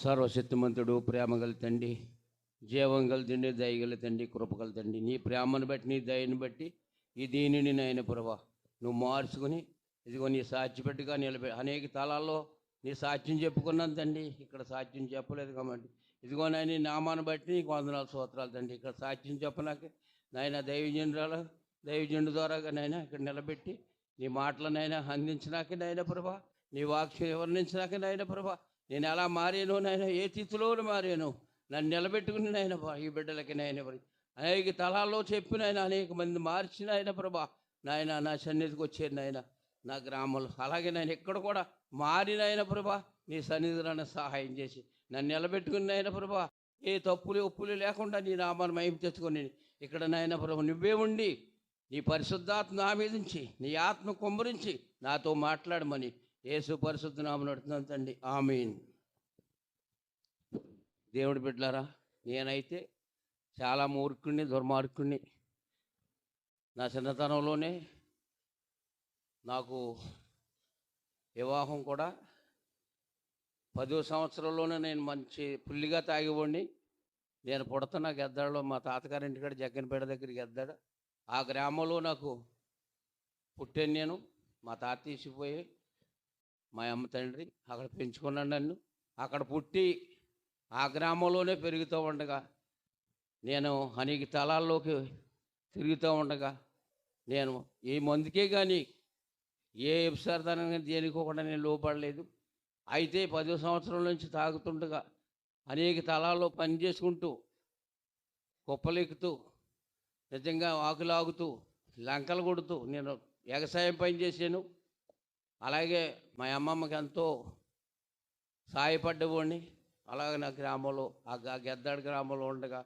సర్వశక్తిమంతుడు, ప్రేమగల తండ్రి, జీవం గల తండ్రి, దయగల తండ్రి, కృపగల తండ్రి, నీ ప్రేమను బట్టి, నీ దయని బట్టి ఈ దీనిని నాయన ప్రభా నువ్వు మార్చుకుని ఇదిగో నీ సాక్షిపెట్టుగా అనేక తలాల్లో నీ సాక్ష్యం చెప్పుకున్నాను తండ్రి. ఇక్కడ సాక్ష్యం చెప్పలేదు కాబట్టి ఇదిగో నాయన నీ నామాన్ని బట్టి నీకు వందనాలు స్తోత్రాలు తండ్రి. ఇక్కడ సాక్ష్యం చెప్పనాక నాయన దైవజనుడు ద్వారాగా నాయన ఇక్కడ నిలబెట్టి నీ మాటలనైనా అందించినాక నాయన ప్రభా, నీ వాక్యం వర్ణించినాక నాయన ప్రభా నేను ఎలా మారాను నాయన, ఏ తిథిలో మారాను, నన్ను నిలబెట్టుకుని నాయన ఈ బిడ్డలకి నాయన అనేక తలాల్లో చెప్పిన ఆయన అనేక మంది మార్చిన ఆయన ప్రభా నాయన నా సన్నిధికి వచ్చారు నాయన నా గ్రామంలో. అలాగే నేను ఎక్కడ కూడా మారినాయన ప్రభా నీ సన్నిధిలో సహాయం చేసి నన్ను నిలబెట్టుకుని నాయన ప్రభా ఏ తప్పులు ఒప్పులు లేకుండా నీ నామాన్ని మహిమ తెచ్చుకొని ఇక్కడ నాయన ప్రభా నువ్వే ఉండి నీ పరిశుద్ధాత్మ నా మీద నుంచి నీ ఆత్మ కుమ్మరించి నాతో మాట్లాడమని యేసు పరిశుద్ధ నామమున నడుతున్నాను తండ్రి, ఆమేన్. దేవుడి బిడ్డలారా, నేనైతే చాలా మూర్ఖుడిని, దుర్మార్గుడిని. నా చిన్నతనంలోనే నాకు వివాహం కూడా 10వ సంవత్సరంలోనే నేను మంచి పుల్లిగా తాగివ్వండి. నేను పుడతున్న గెద్దాడలో మా తాతగారింటికాడ జగ్గనపేట దగ్గర గెద్దాడ ఆ గ్రామంలో నాకు పుట్టాను నేను. మా తాత తీసిపోయి మా అమ్మ తండ్రి అక్కడ పెంచుకున్నాను నన్ను. అక్కడ పుట్టి ఆ గ్రామంలోనే పెరుగుతూ ఉండగా నేను అనేక తలాల్లోకి తిరుగుతూ ఉండగా నేను ఏ మందుకే కానీ ఏ విసారతనం దేనికో కూడా నేను లోపడలేదు. అయితే 10వ సంవత్సరం నుంచి తాగుతుండగా అనేక తలాల్లో పని చేసుకుంటూ కుప్పలెక్కుతూ నిజంగా ఆకులాగుతూ లంకలు కొడుతూ నేను వ్యవసాయం పని చేశాను. అలాగే మా అమ్మమ్మకి ఎంతో సాయపడ్డవాడిని. అలాగే నా గ్రామంలో ఆ గెద్దాడు గ్రామంలో ఉండగా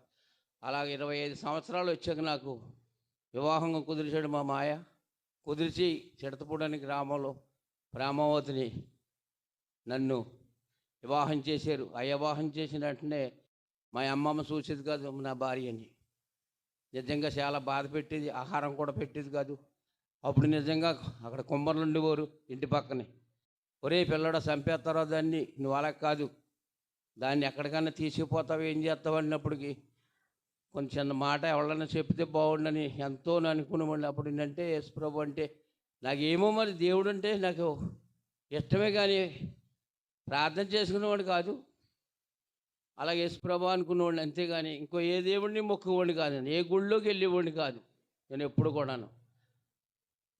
అలాగే 25 సంవత్సరాలు వచ్చాక నాకు వివాహం కుదిరిచాడు మా మాయ. కుదిరిచి చిడతపూడని గ్రామంలో ప్రేమావతిని నన్ను వివాహం చేశారు. ఆ వివాహం చేసిన వెంటనే మా అమ్మమ్మ చూసేది కాదు నా భార్యని. నిజంగా చాలా బాధ పెట్టేది, ఆహారం కూడా పెట్టేది కాదు. అప్పుడు నిజంగా అక్కడ కుమ్మర్లు ఉండేవారు ఇంటి పక్కనే. ఒరే పిల్లడ చంపేస్తారో దాన్ని, నువ్వు అలా కాదు, దాన్ని ఎక్కడికన్నా తీసుకుపోతావు, ఏం చేస్తావు అన్నప్పటికీ కొంచెం చిన్న మాట ఎవరన్నా చెప్తే బాగుండని ఎంతో అనుకునేవాడిని. అప్పుడు ఏంటంటే యేసుప్రభు అంటే నాకేమో మరి దేవుడు అంటే నాకు ఇష్టమే కానీ ప్రార్థన చేసుకునేవాడు కాదు. అలాగే యేసుప్రభు అనుకునేవాడిని అంతేగాని ఇంకో ఏ దేవుడిని మొక్కువాడిని కాదు, ఏ గుళ్ళోకి వెళ్ళేవాడిని కాదు నేను ఎప్పుడు కూడాను.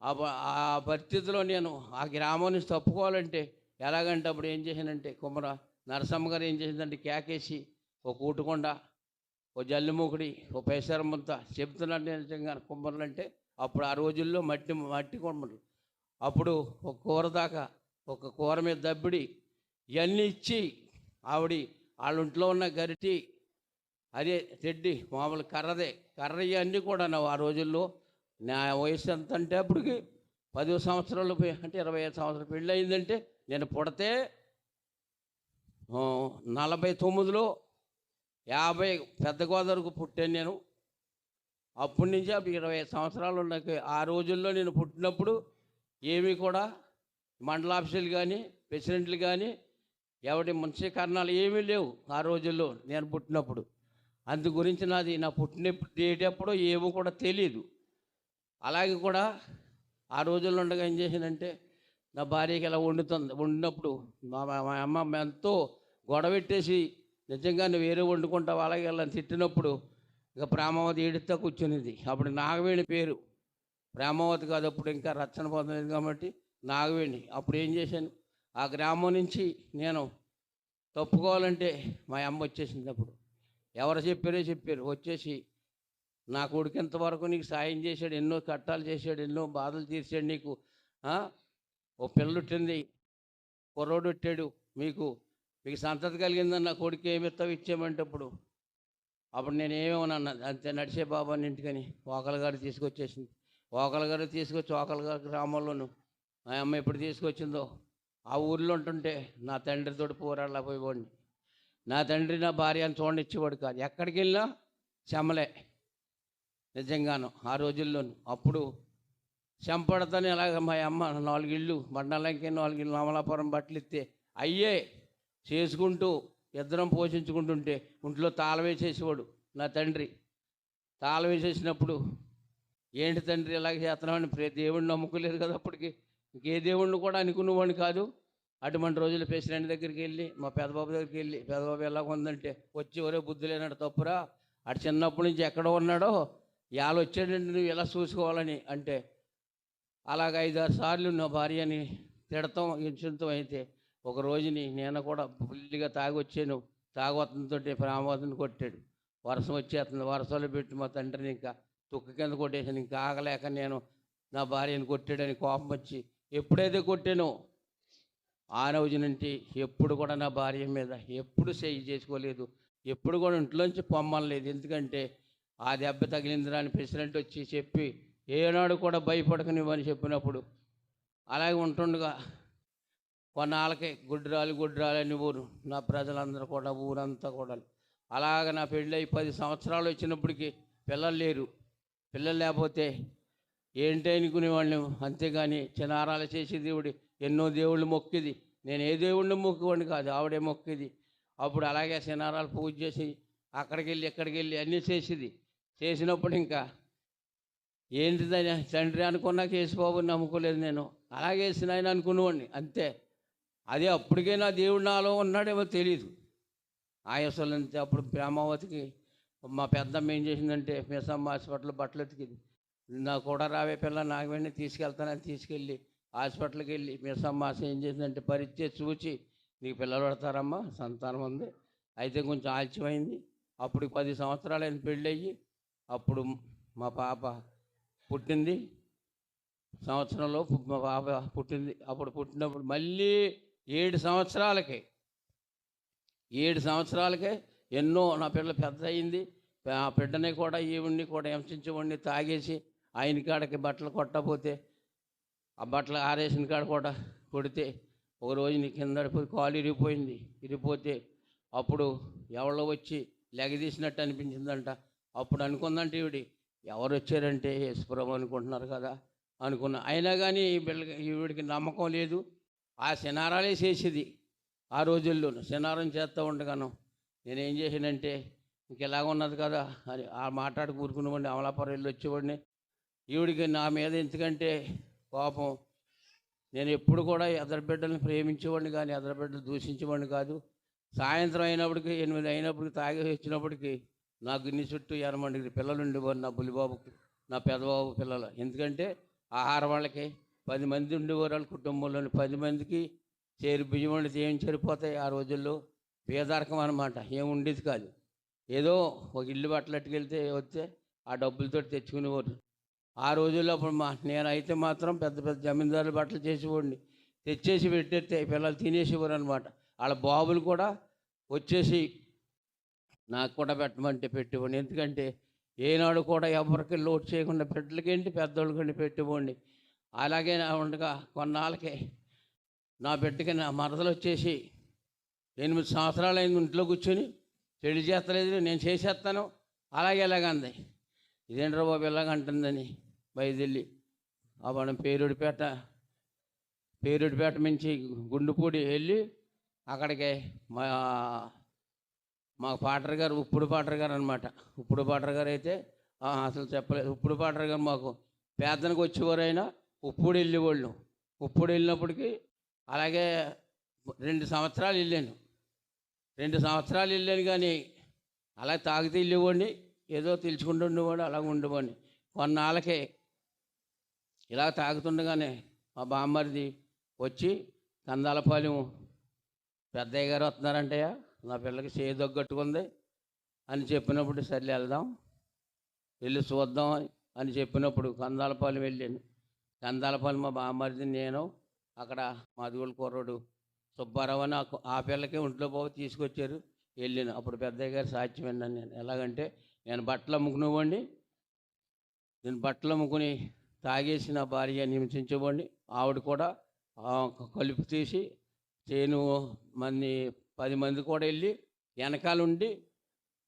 ఆ పరిస్థితిలో నేను ఆ గ్రామం నుంచి తప్పుకోవాలంటే ఎలాగంటే అప్పుడు ఏం చేశానంటే కుమ్మర నరసమ్మ గారు ఏం చేసిందంటే కేకేసి ఒక ఊటుకొండ, ఓ జల్లిమూకుడి, ఓ పేసరమ్మంత చెప్తున్నాను నేను నిజంగా కుమ్మరులు అంటే. అప్పుడు ఆ రోజుల్లో మట్టి కుమ్మరు. అప్పుడు ఒక కూర దాకా ఒక కూర మీద దబ్బిడి ఇవన్నీ ఇచ్చి ఆవిడ వాళ్ళ ఇంట్లో ఉన్న గరిటి అదే తెడ్డి మామూలు కర్ర ఇవన్నీ కూడా ఆ రోజుల్లో. నా వయసు ఎంత అంటే అప్పటికి 10వ సంవత్సరాలు అంటే 25 సంవత్సరాలు పెళ్ళి అయిందంటే నేను పుడితే 49లో 50 పెద్ద గోదావరికి పుట్టాను నేను. అప్పటి నుంచి అప్పుడు 25 సంవత్సరాలు నాకు. ఆ రోజుల్లో నేను పుట్టినప్పుడు ఏమీ కూడా మండల ఆఫీసులు కానీ ప్రెసిడెంట్లు కానీ ఎవరి మున్సీకరణాలు ఏమీ లేవు ఆ రోజుల్లో నేను పుట్టినప్పుడు. అందు గురించి నా పుట్టిన డేట్ ఎప్పుడో ఏమో కూడా తెలియదు. అలాగే కూడా ఆ రోజుల్లో ఉండగా ఏం చేశానంటే నా భార్యకి ఇలా వండినప్పుడు మా అమ్మ ఎంతో గొడవెట్టేసి నిజంగా నువ్వు వేరే వండుకుంటావు అలాగే ఇలా తిట్టినప్పుడు ఇక ప్రేమావతి ఏడుస్తా కూర్చునేది. అప్పుడు నాగవేణి పేరు, ప్రేమావతి కాదు. అప్పుడు ఇంకా రచ్చన పోతుంది కాబట్టి నాగవేణి. అప్పుడు ఏం చేశాను, ఆ గ్రామం నుంచి నేను తప్పుకోవాలంటే మా అమ్మ వచ్చేసింది. అప్పుడు ఎవరు చెప్పారు వచ్చేసి నా కొడుకు ఇంతవరకు నీకు సాయం చేశాడు, ఎన్నో కట్టాలు చేశాడు, ఎన్నో బాధలు తీర్చాడు, నీకు ఓ పిల్లలుట్టింది, కుర్రోడు పెట్టాడు, మీకు సంతతి కలిగిందని నా కొడుకు ఏమిస్తావు ఇచ్చామంటే అప్పుడు నేను ఏమేమన్నా అంతే నడిచే బాబాని ఇంటికని ఓకల గారు తీసుకొచ్చేసింది. ఓకల గారు తీసుకొచ్చి ఓకల గారి గ్రామంలోను మా అమ్మ ఎప్పుడు తీసుకొచ్చిందో ఆ ఊర్లో ఉంటుంటే నా తండ్రితో పోరాడలా పోయేవాడిని. నా తండ్రి నా భార్య అని చూడనిచ్చేవాడు కాదు. ఎక్కడికి వెళ్ళినా చెమలే. నిజంగాను ఆ రోజుల్లోను. అప్పుడు చెంపడతని ఇలాగ మా అమ్మ 4 ఇళ్ళు బండాలంకి 4 ఇళ్ళు అమలాపురం బట్టలు ఇస్తే అయ్యే చేసుకుంటూ ఇద్దరం పోషించుకుంటుంటే ఒంట్లో తాళం వేసేసేవాడు నా తండ్రి. తాళం వేసేసినప్పుడు ఏంటి తండ్రి ఇలాగ చేస్తున్నామని దేవుడిని నమ్ముకోలేదు కదా అప్పటికి. ఇంకే దేవుడిని కూడా అనుకునేవాడిని కాదు. అటువంటి రోజులు ప్రెసిడెంట్ దగ్గరికి వెళ్ళి మా పెద్దబాబు దగ్గరికి వెళ్ళి, పెద్దబాబు ఎలాగ ఉందంటే వచ్చి ఒరే బుద్ధి లేనట్టు తప్పురా, అటు చిన్నప్పటి నుంచి ఎక్కడ ఉన్నాడో ఇవాళ వచ్చాడంటే నువ్వు ఎలా చూసుకోవాలని అంటే, అలాగ 5-6 సార్లు నా భార్యని తిడతాం ఇంచుంతం అయితే ఒక రోజుని నేను కూడా ఫుల్గా తాగి వచ్చాను. తాగొత్తంతో ప్రేమవతిని కొట్టాడు. వర్షం వచ్చేస్తుంది, వర్షంలో పెట్టి మా తండ్రిని ఇంకా తుక్క కింద కొట్టేసాను. ఇంకా ఆగలేక నేను నా భార్యని కొట్టాడని కోపం వచ్చి ఎప్పుడైతే కొట్టానో ఆ రోజు నుంచి ఎప్పుడు కూడా నా భార్య మీద ఎప్పుడు చెయ్యి చేసుకోలేదు, ఎప్పుడు కూడా ఇంట్లోంచి పొమ్మలేదు. ఎందుకంటే ఆ దెబ్బ తగిలిందిరా అని ప్రెసిడెంట్ వచ్చి చెప్పి ఏనాడు కూడా భయపడకనివ్వని చెప్పినప్పుడు అలాగే ఉంటుండగా కొన్నాళ్ళకి గుడ్రాలని ఊరు నా ప్రజలందరూ కూడా ఊరంతా కూడా అలాగ నా పెళ్ళి 10 సంవత్సరాలు వచ్చినప్పటికీ పిల్లలు లేరు. పిల్లలు లేకపోతే ఏంటి అనుకునేవాళ్ళని. అంతేగాని చిన్నారాలు చేసే దేవుడి ఎన్నో దేవుళ్ళు మొక్కిది. నేను ఏ దేవుడిని మొక్కుకోండి కాదు, ఆవిడే మొక్కిది. అప్పుడు అలాగే చిన్నారాలు పూజ చేసి అక్కడికి వెళ్ళి ఇక్కడికి వెళ్ళి అన్నీ చేసేది. చేసినప్పుడు ఇంకా ఏంటిదని తండ్రి అనుకున్నాక యేసుబాబుని నమ్ముకోలేదు నేను. అలాగే వేసిన ఆయన అనుకునేవాడిని అంతే. అదే అప్పటికే నా దేవుడు నాలో ఉన్నాడేమో తెలియదు. ఆయాసాలు అంతే. అప్పుడు ప్రేమావతికి మా పెద్దమ్మ ఏం చేసిందంటే మిసమ్మ హాస్పిటల్ బట్టలు ఉతికింది. నా కూడా రావే పిల్ల నాకు వెంటనే తీసుకెళ్తానని తీసుకెళ్ళి హాస్పిటల్కి వెళ్ళి మిసమ్మ ఏం చేసిందంటే పరీక్ష చూచి నీకు పిల్లలు పడతారమ్మా, సంతానం ఉంది, అయితే కొంచెం ఆలస్యమైంది. అప్పుడు 10 సంవత్సరాలైన పెళ్ళయ్యి అప్పుడు మా పాప పుట్టింది. సంవత్సరంలో మా పాప పుట్టింది. అప్పుడు పుట్టినప్పుడు మళ్ళీ 7 సంవత్సరాలకే ఎన్నో నా పిల్ల పెద్ద అయింది. ఆ బిడ్డని కూడా ఈవిడ్ని కూడా హింసించేవాడిని. తాగేసి ఆయన కాడకి బట్టలు కొట్టకపోతే ఆ బట్టలు ఆరేసిన కాడ కూడా కొడితే ఒక రోజు నీ కింద కాలు ఇరిగిపోతే అప్పుడు ఎవరో వచ్చి లెగదీసినట్టు అనిపించిందంట. అప్పుడు అనుకుందంటే ఎవరు వచ్చారంటే యేసుప్రభు అనుకుంటున్నారు కదా అనుకున్నా. అయినా కానీ ఈవిడికి నమ్మకం లేదు. ఆ సినారాలే చేసేది. ఆ రోజుల్లో సినారం చేస్తూ ఉండగాను నేనేం చేసానంటే ఇంకెలాగ ఉన్నది కదా అని ఆ మాట్లాడి కూరుకునేవాడిని. అమలాపురం వెళ్ళి వచ్చేవాడిని. ఈవిడికి నా మీద ఎందుకంటే కోపం. నేను ఎప్పుడు కూడా ఎదరు బిడ్డలను ప్రేమించేవాడిని కానీ ఎదరు బిడ్డలు దూషించేవాడిని కాదు. సాయంత్రం అయినప్పటికీ 8 అయినప్పటికి తాగి వచ్చినప్పటికీ నా గిన్నె చుట్టూ 8 మంది పిల్లలు ఉండేవారు. నా బులిబాబుకి నా పెద్దబాబు పిల్లలు. ఎందుకంటే ఆహారం వాళ్ళకి 10 మంది ఉండేవారు. వాళ్ళ కుటుంబంలోని 10 మందికి చేరి బియ్యం వండితే ఏం సరిపోతాయి. ఆ రోజుల్లో పేదరికం అనమాట, ఏం ఉండేది కాదు. ఏదో ఒక ఇల్లు బట్టలు అట్టుకెళ్తే వస్తే ఆ డబ్బులతో తెచ్చుకునేవారు. ఆ రోజుల్లో అప్పుడు నేనైతే మాత్రం పెద్ద పెద్ద జమీందారులు బట్టలు చేసేవాడిని. తెచ్చేసి పెట్టేస్తే పిల్లలు తినేసేవారు అనమాట. వాళ్ళ బాబులు కూడా వచ్చేసి నాకు కూడా పెట్టమంటే పెట్టేవాడిని. ఎందుకంటే ఏనాడు కూడా ఎవరికి లోటు చేయకుండా బిడ్డలకేంటి పెద్దోళ్ళకండి పెట్టేవాడిని. అలాగే ఉండగా కొన్నాళ్ళకి నా బిడ్డకి నా మరదలు వచ్చేసి 8 సంవత్సరాలు అయింది ఇంట్లో కూర్చొని పెళ్లి చేస్తలేదు, నేను చేసేస్తాను అలాగే ఎలాగంది. ఇదేంట్రా బాబు ఎలాగంటుందని బయలుదేరి మనం పేరుడిపేట నుంచి గుండుపూడి వెళ్ళి అక్కడికి మా పాటర్ గారు ఉప్పుడు పాటర్ గారు అనమాట. ఉప్పుడు పాటర్ గారు అయితే అసలు చెప్పలేదు. ఉప్పుడు పాటర్ గారు మాకు పేదనకు వచ్చేవారైనా ఉప్పుడు వెళ్ళేవాళ్ళు. ఉప్పుడు వెళ్ళినప్పటికీ అలాగే 2 సంవత్సరాలు వెళ్ళాను. 2 సంవత్సరాలు వెళ్ళాను కానీ అలా తాగితే వెళ్ళేవాడిని, ఏదో తెలుసుకుంటూ ఉండేవాడు, అలాగ ఉండేవాడిని. కొన్నాళ్ళకే ఇలా తాగుతుండగానే మా బామ్మరిది వచ్చి కందాలపాలెం పెద్దయ్య గారు వస్తున్నారంటయ్యా, నా పిల్లకి చేయి దగ్గట్టుకుంది అని చెప్పినప్పుడు సర్లే వెళ్దాం, వెళ్ళి చూద్దాం అని చెప్పినప్పుడు కందాలపాలెం వెళ్ళాను. కందాలపాలెం మా బామ్మరిది నేను అక్కడ మాదిగోళ్ళ కుర్రోడు సుబ్బారావు అని ఆ పిల్లకి ఒంట్లో బాబు తీసుకొచ్చారు. వెళ్ళాను. అప్పుడు పెద్దయ్య గారు సాక్ష్యం విన్నాను నేను. ఎలాగంటే నేను బట్టలు అమ్ముకునేవాడిని. నేను బట్టలు అమ్ముకుని తాగేసి నా భార్య హింసించేవాడిని. ఆవిడ కూడా కలుపు తీసి చేను 10 మంది కూడా వెళ్ళి వెనకాల ఉండి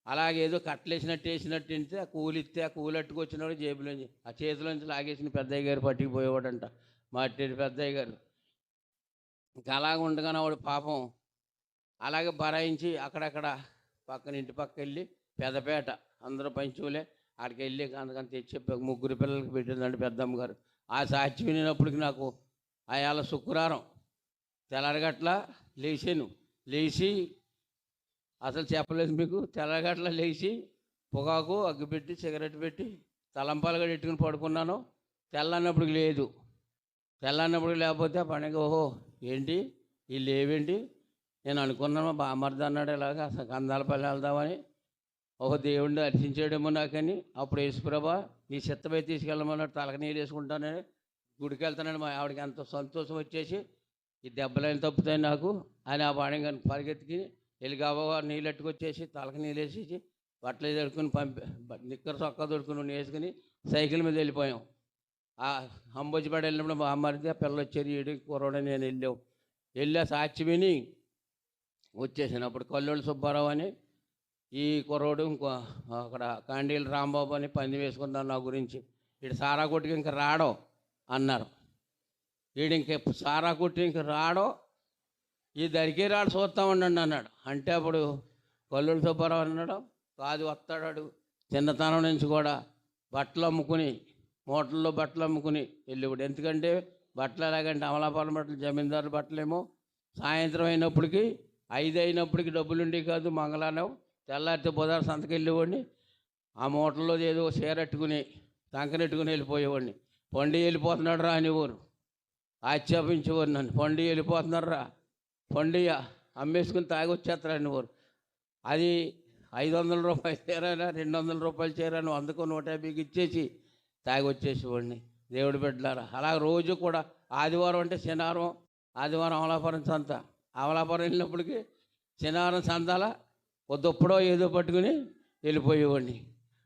అలాగే ఏదో కట్టలేసినట్టు వేసినట్టు తింటే ఆ కూలి ఇస్తే ఆ కూలి అట్టుకొచ్చినాడు జేబులోంచి ఆ చేతిలోంచి లాగేసిన పెద్దయ్య గారు పట్టుకుపోయేవాడంట మా అట్టేటి పెద్దయ్య గారు. ఇంకా అలాగ ఉండగానే వాడు పాపం అలాగే బరాయించి అక్కడక్కడ పక్కన ఇంటి పక్క వెళ్ళి పెద్దపేట అందరూ పంచులే అక్కడికి వెళ్ళి అందుకని తెచ్చి ముగ్గురు పిల్లలకి పెట్టిందండి పెద్దమ్మ గారు. ఆ సాక్షి వినినప్పటికి నాకు అయాల శుక్రవారం తెల్లరగట్ల లేచాను. లేచి అసలు చెప్పలేదు మీకు, తెల్లగట్ల లేచి పొగాకు అగ్గిపెట్టి సిగరెట్ పెట్టి తలంపాలుగా పెట్టుకుని పడుకున్నాను. తెల్లన్నప్పటికి లేదు. తెల్లన్నప్పటికి లేకపోతే పండుగ ఓహో ఏంటి వీళ్ళు ఏవేంటి నేను అనుకున్నాను. మా బామ్మర్ది అన్నాడు ఇలాగా అసలు గంధాలపల్లి వెళ్దామని. ఓహో దేవుడిని అర్చించాడేమో నాకని. అప్పుడు యేసుప్రభా నీ చిత్తమై తీసుకెళ్ళమన్నాడు. తలక నీళ్ళు వేసుకుంటానని గుడికి వెళ్తానని మా ఆవిడకి ఎంతో సంతోషం వచ్చేసి ఈ దెబ్బలైన తప్పుతాయి నాకు అని ఆ పండుగ పరిగెత్తికి వెళ్ళి గబగబా నీళ్ళు ఎట్టుకొచ్చేసి తలక నీళ్ళు వేసేసి బట్టలు దొడుకుని నిక్కర చొక్కా దొడుకుని వేసుకుని సైకిల్ మీద వెళ్ళిపోయాం. ఆ అంబోజిపేట వెళ్ళినప్పుడు మా అమ్మడితే ఆ పిల్లలు వచ్చారు, ఏడు కుర్రోడని నేను వెళ్ళి ఆ సాక్షి విని వచ్చేసాను. అప్పుడు కల్లోళ్ళు సుబ్బారావు అని ఈ కుర్రోడు ఇంకో అక్కడ కాండీలు రాంబాబు అని పంది వేసుకున్నాను నా గురించి. ఇటు సారా కొట్టుకి ఇంక రాడో అన్నారు. వీడు ఇంక సారా కొట్టి ఇంక రాడో ఈ దరికే రాడు చూస్తూ ఉండండి అన్నాడు. అంటే అప్పుడు కల్లోళ్ళు సుబ్బారావు అన్నాడు కాదు వస్తాడు చిన్నతనం నుంచి కూడా బట్టలు అమ్ముకుని మూటల్లో బట్టలు అమ్ముకుని వెళ్ళేవాడు. ఎందుకంటే బట్టలు ఎలాగంటే అమలాపాలెం బట్టలు జమీందారు బట్టలేమో సాయంత్రం అయినప్పటికీ 5 అయినప్పటికీ డబ్బులు ఉండేవి కాదు. మంగళవారం తెల్లారితే బుధవారం సంతకి వెళ్ళేవాడిని. ఆ మూటల్లో ఏదో చీరెట్టుకుని సంకనెట్టుకుని వెళ్ళిపోయేవాడిని. పండుగ వెళ్ళిపోతున్నాడు రా అనేవారు, ఆక్షేపించేవారు నన్ను. పండుగ వెళ్ళిపోతున్నారు రా, పండుగ అమ్మేసుకుని తాగి వచ్చేస్తారు అనేవారు. అది 500 రూపాయలు చీరైనా 200 రూపాయలు చీరైనా 100కు 150కి ఇచ్చేసి తాగి వచ్చేసేవాడిని. దేవుడి బిడ్డలారా అలా రోజు కూడా ఆదివారం అంటే శనివారం, ఆదివారం అమలాపురం సంత. అమలాపురం వెళ్ళినప్పటికీ శనివారం సంతాల దుప్పడో ఏదో పట్టుకుని వెళ్ళిపోయేవాడిని.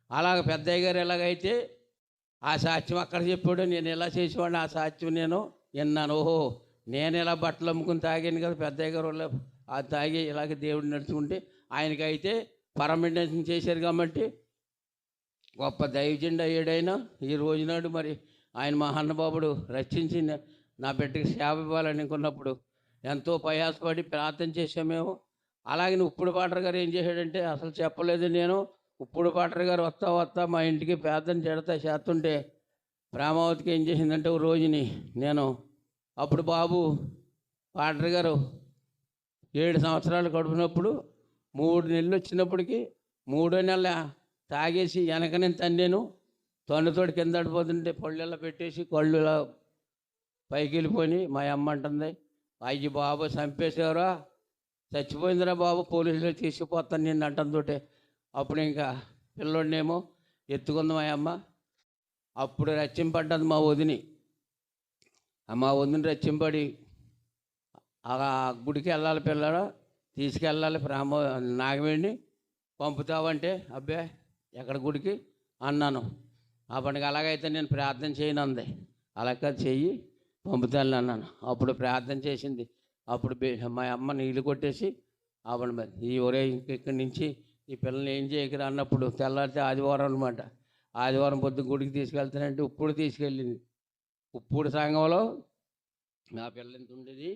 అలాగ పెద్దయ్య గారు ఎలాగైతే ఆ సాక్ష్యం అక్కడ చెప్పాడు, నేను ఎలా చేసేవాడిని ఆ సాక్ష్యం నేను విన్నాను. ఓహో నేను ఇలా బట్టలు అమ్ముకుని తాగాను కదా, పెద్దయ్య గారు వాళ్ళు ఆ తాగి ఇలాగ దేవుడిని నడుచుకుంటే ఆయనకైతే పరమిటేషన్ చేశారు కాబట్టి గొప్ప దైవజనుడు అయ్యాడైనా ఈ రోజునాడు. మరి ఆయన మహానుభావుడు రక్షించి నా బిడ్డకి సేవ ఇవ్వాలని అనుకున్నప్పుడు ఎంతో ప్రయాసపడి ప్రార్థన చేసామేమో. అలాగే ఉప్పుడు పాటర్ గారు ఏం చేశాడంటే అసలు చెప్పలేదు నేను. ఉప్పుడు పాటర్ గారు వస్తా మా ఇంటికి ప్రార్థన చేస్తుంటే ప్రేమావతికి ఏం చేసిందంటే ఓ రోజుని నేను అప్పుడు బాబు పాటర్ గారు 7 సంవత్సరాలు గడిపినప్పుడు 3 నెలలు వచ్చినప్పటికీ 3వ నెల తాగేసి వెనకనే తన్నేను. తన్నుతోటి కింద పడిపోతుంటే పళ్ళెల్లా పెట్టేసి కళ్ళు ఇలా పైకి వెళ్ళిపోయి మా అమ్మ అంటుంది అయ్యి బాబు చంపేశారా, చచ్చిపోయిందిరా బాబు, పోలీసులు తీసుకుపోతాను నిన్ను అంటంతోటే. అప్పుడు ఇంకా పిల్లోడినేమో ఎత్తుకుంది మా అమ్మ. అప్పుడు రచ్చింపడ్డది మా వదిని. మా వదిని రచ్చింపడి ఆ గుడికి వెళ్ళాలి పిల్లడు తీసుకెళ్ళాలి నాగవేణి పంపుతావంటే అబ్బే ఎక్కడ గుడికి అన్నాను. అప్పటికి అలాగైతే నేను ప్రార్థన చేయను అంది. అలాగ చెయ్యి పంపుతాను అన్నాను. అప్పుడు ప్రార్థన చేసింది. అప్పుడు మా అమ్మ నీళ్ళు కొట్టేసి అప్పుడు ఈ ఒరే ఇక్కడి నుంచి ఈ పిల్లల్ని ఏం చేయకరా అన్నప్పుడు తెల్లారితే ఆదివారం అనమాట. ఆదివారం పొద్దు గుడికి తీసుకెళ్తానంటే ఇప్పుడు తీసుకెళ్ళింది. ఇప్పుడు సంఘంలో నా పిల్ల ఎంత ఉండేది,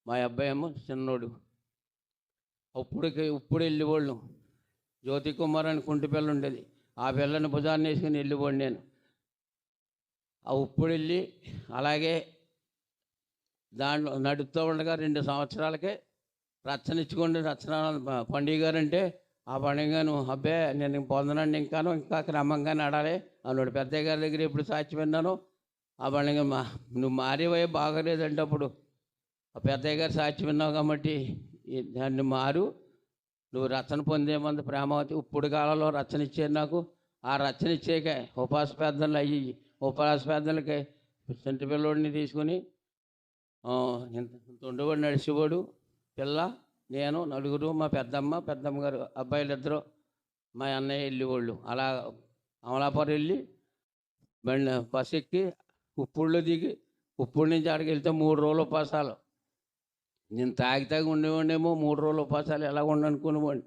మా అబ్బాయి ఏమో చిన్నోడు. ఇప్పుడు వెళ్ళేవాళ్ళు. జ్యోతి కుమార్ అని కుంటి పిల్ల ఉండేది, ఆ పిల్లని భుజాన్ని వేసుకుని వెళ్ళిపోండి నేను. ఆ ఇప్పుడు వెళ్ళి అలాగే దాంట్లో నడుపుతూ ఉండగా 2 సంవత్సరాలకే రచ్చన ఇచ్చుకోండి రచన పండుగ గారు అంటే ఆ పండుగను అబ్బే నేను పొందనండి ఇంకా క్రమంగా నడాలి అన్నాడు. పెద్దయ్య గారి దగ్గర ఎప్పుడు సాక్షి విన్నాను. ఆ పండుగ నువ్వు మారేవే బాగలేదంటే అప్పుడు ఆ పెద్దయ్య గారు సాక్షి విన్నావు కాబట్టి దాన్ని మారు, నువ్వు రచన పొందేమంది ప్రేమావతి. ఇప్పుడు కాలంలో రచన ఇచ్చేది నాకు. ఆ రచన ఇచ్చేకే ఉపాస పెద్దలు అయ్యి ఉపాస పెద్దలకి చెంటి పిల్లోడిని తీసుకుని ఇంత ఉండేవాడు నడిచేవాడు. పిల్ల నేను నలుగురు, మా పెద్దమ్మ గారు అబ్బాయిలు 2, మా అన్నయ్య వెళ్ళేవాళ్ళు. అలా అమలాపురం వెళ్ళి బస్సు ఎక్కి ఉప్పుడులో దిగి ఉప్పుడు నుంచి అక్కడికి వెళ్తే 3 రోజులు ఉపాసాలు. నేను తాగి ఉండేవాడినేమో 3 రోజులు ఉపాసాలు ఎలా ఉండనుకునేవాడిని.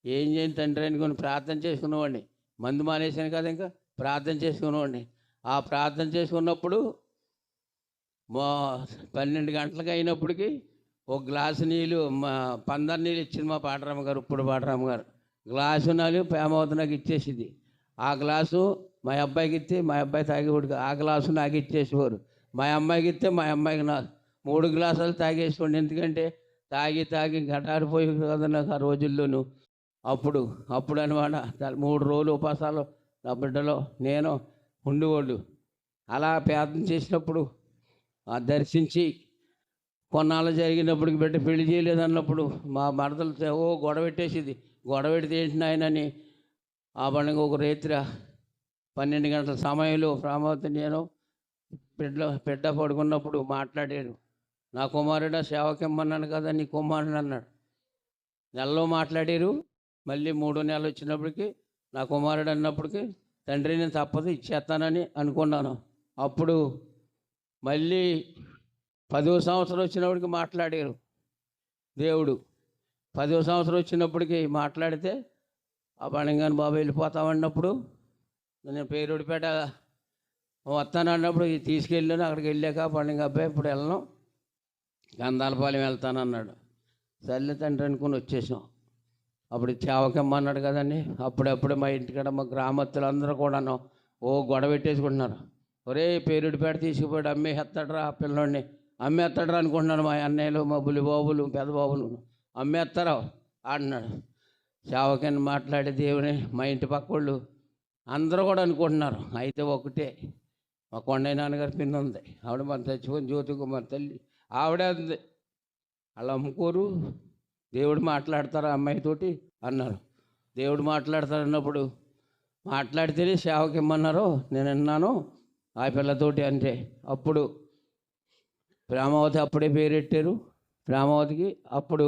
ఏం చేయను తండ్రి అనుకుని ప్రార్థన చేసుకునేవాడిని. మందు మానేశాను కదా, ఇంకా ప్రార్థన చేసుకునేవాడిని. ఆ ప్రార్థన చేసుకున్నప్పుడు మా 12 గంటలకు అయినప్పటికీ ఒక గ్లాసు నీళ్ళు పందరు నీళ్ళు ఇచ్చింది మా పాటరామ్మ గారు, ఇప్పుడు పాటరామ్మ గారు. గ్లాసు నీళ్ళు ప్రేమవతి నాకు ఇచ్చేసింది. ఆ గ్లాసు మా అబ్బాయికి ఇస్తే మా అబ్బాయి తాగేవాడు, ఆ గ్లాసు నాకు ఇచ్చేసేవారు. మా అమ్మాయికి ఇస్తే మా అమ్మాయికి నాకు 3 గ్లాసులు తాగేసుకోండి. ఎందుకంటే తాగి గటారిపోయి కదా నాకు ఆ రోజుల్లోనూ. అప్పుడు అనమాట 3 రోజులు ఉపాసాలు నా బిడ్డలో నేను ఉండేవాళ్ళు. అలా ప్రార్థన చేసినప్పుడు దర్శించి కొన్నాళ్ళు జరిగినప్పటికి బిడ్డ పెళ్లి చేయలేదు అన్నప్పుడు మా మరదలు గొడవ పెట్టేసింది. గొడవ పెడితే ఏంటి నాయనని ఆ పండుగ ఒక రేత్రి 12 గంటల సమయంలో ప్రామవతి నేను బిడ్డ పడుకున్నప్పుడు మాట్లాడాడు. నా కుమారుడా సేవకిమ్మన్నాను కదా నీ కుమారుడు అన్నాడు. నెలలో మాట్లాడారు. మళ్ళీ 3వ నెల వచ్చినప్పటికీ నా కుమారుడు అన్నప్పటికీ తండ్రి నేను తప్పదు ఇచ్చేస్తానని అనుకున్నాను. అప్పుడు మళ్ళీ 10వ సంవత్సరం వచ్చినప్పటికి మాట్లాడారు దేవుడు. 10వ సంవత్సరం వచ్చినప్పటికి మాట్లాడితే ఆ పండుగని బాబు వెళ్ళిపోతామన్నప్పుడు నేను పేరుడిపేట వస్తానన్నప్పుడు తీసుకెళ్ళాను. అక్కడికి వెళ్ళాక పండుగ అబ్బాయి ఇప్పుడు వెళ్ళను, గంధాలపాలెం వెళ్తానన్నాడు. సర్లే తండ్రి అనుకుని వచ్చేసాం. అప్పుడు చేవకమ్మన్నాడు కదండి. అప్పుడప్పుడే మా ఇంటికాడ మా గ్రామస్తులందరూ కూడాను గొడవ పెట్టేసుకుంటున్నారు. ఒరే పేరుడిపేట తీసుకుపోయాడు, అమ్మేస్తాడరా ఆ పిల్లోడిని, అమ్మేస్తాడరా అనుకుంటున్నాను. మా అన్నయ్యలు మా బులిబాబులు పెద్దబాబులు అమ్మేస్తారా అన్నాడు. సేవకని మాట్లాడే దేవుని మా ఇంటి పక్క వాళ్ళు అందరూ కూడా అనుకుంటున్నారు. అయితే ఒకటే మా కొండయ్య నాన్నగారి పిన్ ఉంది, ఆవిడ మన చచ్చిపోయిన జ్యోతి కుమార్ తల్లి ఆవిడే ఉంది. అలా అమ్ముకోరు, దేవుడు మాట్లాడతారా అమ్మాయితోటి అన్నారు. దేవుడు మాట్లాడతారన్నప్పుడు మాట్లాడితేనే సేవకి ఇమ్మన్నారో నేను విన్నాను ఆ పిల్లతోటి అంటే. అప్పుడు ప్రేమావతి అప్పుడే పేరెట్టారు. ప్రేమావతికి అప్పుడు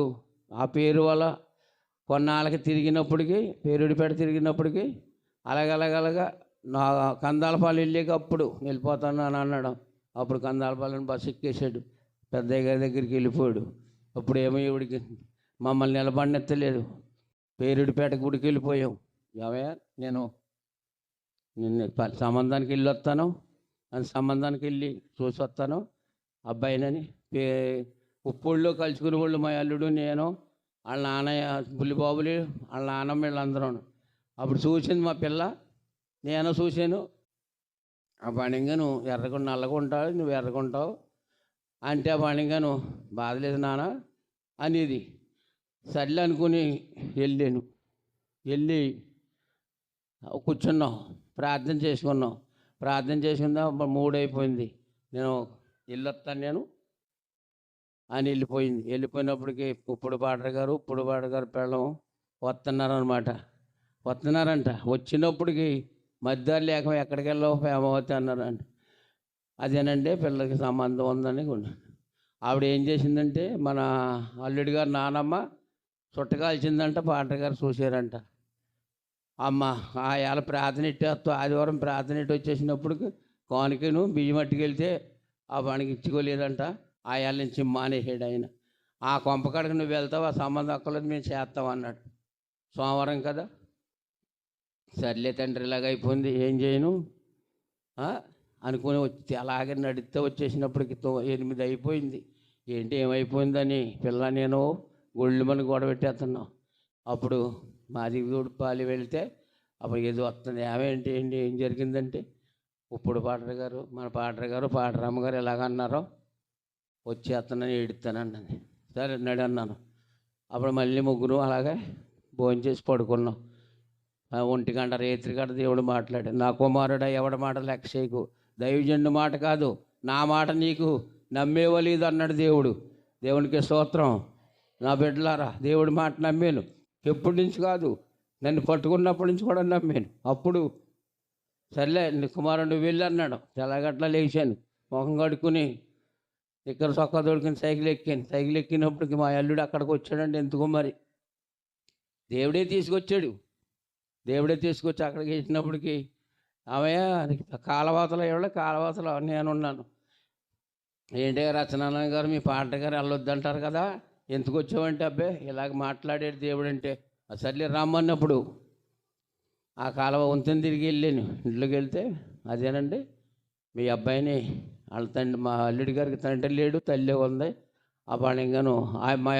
ఆ పేరు వల్ల కొన్నాళ్ళకి తిరిగినప్పటికీ పేరుడిపేట తిరిగినప్పటికీ అలాగలగలగా నా కందాలపాలెం వెళ్ళాక అప్పుడు వెళ్ళిపోతాను అని అన్నాడు. అప్పుడు కందాలపాలెం బస్సు ఎక్కేసాడు, పెద్దయ్య గారి దగ్గరికి వెళ్ళిపోయాడు. అప్పుడు ఏమో ఈవిడికి మమ్మల్ని నిలబడినెత్తలేదు. పేరుడిపేట గుడికి వెళ్ళిపోయాం. ఏమయ్యా నేను సంబంధానికి వెళ్ళి వస్తాను అని సంబంధానికి వెళ్ళి చూసి వస్తాను అబ్బాయినని. ఉప్పుళ్ళో కలుసుకునే వాళ్ళు మా అల్లుడు నేను వాళ్ళ నాన్నయ్య బుల్లిబాబులు వాళ్ళ నాన్నమ్మ వీళ్ళందరూ. అప్పుడు చూసింది మా పిల్ల, నేను చూశాను. ఆ పణింగను ఎర్రగా నల్లగా ఉంటావు, నువ్వు ఎర్రగా ఉంటావు అంటే ఆ పణింగను బాధలేదు నాన్న అనేది. సర్లే అనుకుని వెళ్ళి కూర్చున్నాం, ప్రార్థన చేసుకున్నాం. ప్రార్థన చేసుకుందాం 3 అయిపోయింది. నేను వెళ్ళొస్తాను నేను అని వెళ్ళిపోయినప్పటికీ ఇప్పుడు పాటగారు పెళ్ళం వస్తున్నారంట. వచ్చినప్పటికి మధ్యాహ్నం లేక ఎక్కడికి వెళ్ళావు ప్రేమావతి అన్నారంట. అదేనండి పిల్లలకి సంబంధం ఉందని. ఆవిడ ఏం చేసిందంటే మన అల్లుడి గారు నానమ్మ చుట్టకాల్చిందంట. పాటగారు చూశారంట. అమ్మ ఆయాల ప్రార్థన ఇట్టేస్తూ ఆదివారం ప్రార్థన ఇట్టి వచ్చేసినప్పటికి కానుకను బియ్యం అట్టుకెళ్తే ఆ పనికి ఇచ్చుకోలేదంట. ఆయాల నుంచి మానేసాడు ఆయన. ఆ కొంపకాడికి నువ్వు వెళ్తావు, ఆ సంబంధం అక్కర్లేదు మేము చేస్తాం అన్నాడు. సోమవారం కదా, సర్లే తండ్రి ఇలాగ అయిపోయింది ఏం చేయను అనుకుని వచ్చి అలాగే నడిస్తే వచ్చేసినప్పటికి 8 అయిపోయింది. ఏంటి ఏమైపోయిందని పిల్ల నేను గొళ్ళు మన గొడవ పెట్టేస్తున్నాం. అప్పుడు మాది పాలి వెళితే అప్పుడు ఏదో వస్తుంది. ఏమేంటి ఏం జరిగిందంటే ఇప్పుడు మన పాటరామ్మ గారు ఎలాగన్నారో వచ్చేస్తున్నాను ఏడుస్తానన్నది. సరే నడి అన్నాను. అప్పుడు మళ్ళీ ముగ్గురు అలాగే భోజనం చేసి పడుకున్నాం. 1 గంట రేత్రి గంట దేవుడు మాట్లాడాడు. నా కుమారుడా ఎవడి మాట లెక్క చేయకు, దైవజనుడి మాట కాదు నా మాట నీకు నమ్మేవలేదు అన్నాడు దేవుడు. దేవునికి స్తోత్రం. నా బిడ్డలారా దేవుడి మాట నమ్మాను. ఎప్పటి నుంచి కాదు, నన్ను పట్టుకున్నప్పటి నుంచి కూడా నమ్మాను. అప్పుడు సర్లే నీ కుమారుడు వెళ్ళి అన్నాడు. తెల్లగట్లా లేచాను, ముఖం కడుక్కుని ఇక్కడ చొక్కా దొడికిన సైకిల్ ఎక్కినప్పటికి మా అల్లుడు అక్కడికి వచ్చాడండి. ఎందుకో మరి దేవుడే తీసుకొచ్చి అక్కడికి వేసినప్పటికి ఆమె కాలవాతలో నేనున్నాను. ఏంటి రచనారాయణ గారు మీ పాట గారు వెళ్ళొద్దంటారు కదా, ఎందుకు వచ్చావంటే అబ్బాయి ఇలాగ మాట్లాడాడు దేవుడు అంటే సర్లే రమ్మన్నప్పుడు ఆ కాలువ వంతెన తిరిగి వెళ్ళాను. ఇంట్లోకి వెళ్తే అదేనండి మీ అబ్బాయిని వాళ్ళ తండ్రి, మా అల్లుడి గారికి తండ్రి లేడు, తల్లి ఉంది. ఆ పణంగాను మా